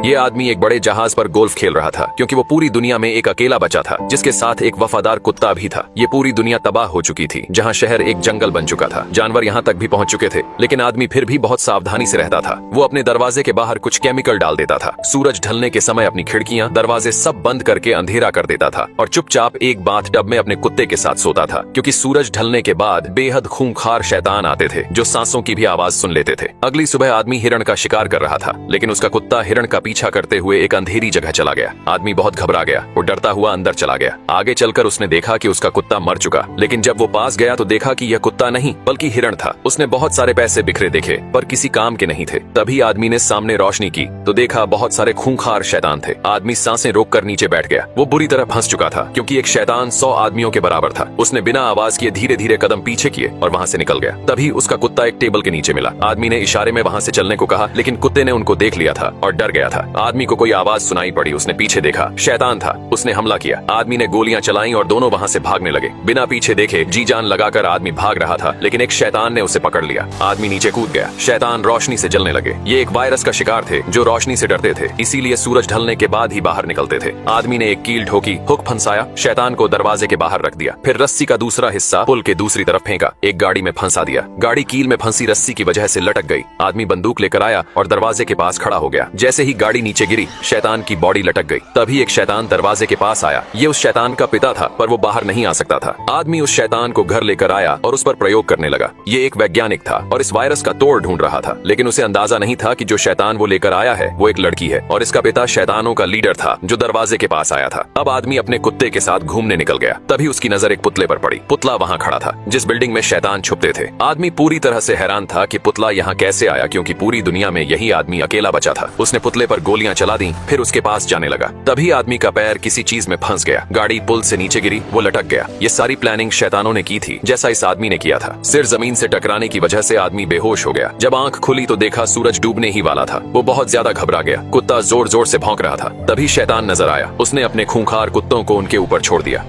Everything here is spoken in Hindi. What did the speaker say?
ये आदमी एक बड़े जहाज पर गोल्फ खेल रहा था क्योंकि वो पूरी दुनिया में एक अकेला बचा था जिसके साथ एक वफादार कुत्ता भी था। ये पूरी दुनिया तबाह हो चुकी थी, जहाँ शहर एक जंगल बन चुका था। जानवर यहाँ तक भी पहुँच चुके थे, लेकिन आदमी फिर भी बहुत सावधानी से रहता था। वो अपने दरवाजे के बाहर कुछ केमिकल डाल देता था। सूरज ढलने के समय अपनी खिड़कियां, दरवाजे सब बंद करके अंधेरा कर देता था और चुपचाप एक बाथटब में अपने कुत्ते के साथ सोता था, क्योंकि सूरज ढलने के बाद बेहद खूंखार शैतान आते थे जो सांसों की भी आवाज सुन लेते थे। अगली सुबह आदमी हिरण का शिकार कर रहा था, लेकिन उसका कुत्ता हिरण का पीछा करते हुए एक अंधेरी जगह चला गया। आदमी बहुत घबरा गया। वो डरता हुआ अंदर चला गया। आगे चलकर उसने देखा कि उसका कुत्ता मर चुका, लेकिन जब वो पास गया तो देखा कि यह कुत्ता नहीं बल्कि हिरण था। उसने बहुत सारे पैसे बिखरे देखे पर किसी काम के नहीं थे। तभी आदमी ने सामने रोशनी की तो देखा बहुत सारे खूंखार शैतान थे। आदमी सांसें रोककर नीचे बैठ गया। वो बुरी तरह फंस चुका था क्योंकि एक शैतान 100 आदमियों के बराबर था। उसने बिना आवाज किए धीरे धीरे कदम पीछे किए और वहां से निकल गया। तभी उसका कुत्ता एक टेबल के नीचे मिला। आदमी ने इशारे में वहां से चलने को कहा, लेकिन कुत्ते ने उनको देख लिया था और डर गया था। आदमी को कोई आवाज सुनाई पड़ी। उसने पीछे देखा, शैतान था। उसने हमला किया। आदमी ने गोलियां चलाई और दोनों वहां से भागने लगे। बिना पीछे देखे जी जान लगाकर आदमी भाग रहा था, लेकिन एक शैतान ने उसे पकड़ लिया। आदमी नीचे कूद गया। शैतान रोशनी से जलने लगे। ये एक वायरस का शिकार थे जो रोशनी से डरते थे, इसीलिए सूरज ढलने के बाद ही बाहर निकलते थे। आदमी ने एक कील ठोकी, हुक फंसाया, शैतान को दरवाजे के बाहर रख दिया। फिर रस्सी का दूसरा हिस्सा पुल के दूसरी तरफ फेंका। एक गाड़ी में फंसा दिया। गाड़ी कील में फंसी रस्सी की वजह से लटक गई। आदमी बंदूक लेकर आया और दरवाजे के पास खड़ा हो गया। जैसे ही गाड़ी नीचे गिरी, शैतान की बॉडी लटक गई। तभी एक शैतान दरवाजे के पास आया। ये उस शैतान का पिता था, पर वो बाहर नहीं आ सकता था। आदमी उस शैतान को घर लेकर आया और उस पर प्रयोग करने लगा। ये एक वैज्ञानिक था और इस वायरस का तोड़ ढूंढ रहा था, लेकिन उसे अंदाजा नहीं था कि जो शैतान वो लेकर आया है वो एक लड़की है और इसका पिता शैतानों का लीडर था जो दरवाजे के पास आया था। अब आदमी अपने कुत्ते के साथ घूमने निकल गया। तभी उसकी नजर एक पुतले पर पड़ी। पुतला वहाँ खड़ा था जिस बिल्डिंग में शैतान छुपते थे। आदमी पूरी तरह से हैरान था कि पुतला यहाँ कैसे आया, क्योंकि पूरी दुनिया में यही आदमी अकेला बचा था। उसने पुतले पर गोलियां चला दी, फिर उसके पास जाने लगा। तभी आदमी का पैर किसी चीज में फंस गया। गाड़ी पुल से नीचे गिरी, वो लटक गया। ये सारी प्लानिंग शैतानों ने की थी, जैसा इस आदमी ने किया था। सिर जमीन से टकराने की वजह से आदमी बेहोश हो गया। जब आंख खुली तो देखा सूरज डूबने ही वाला था। वो बहुत ज्यादा घबरा गया। कुत्ता जोर जोर से भौंक रहा था। तभी शैतान नजर आया। उसने अपने खूंखार कुत्तों को उनके ऊपर छोड़ दिया।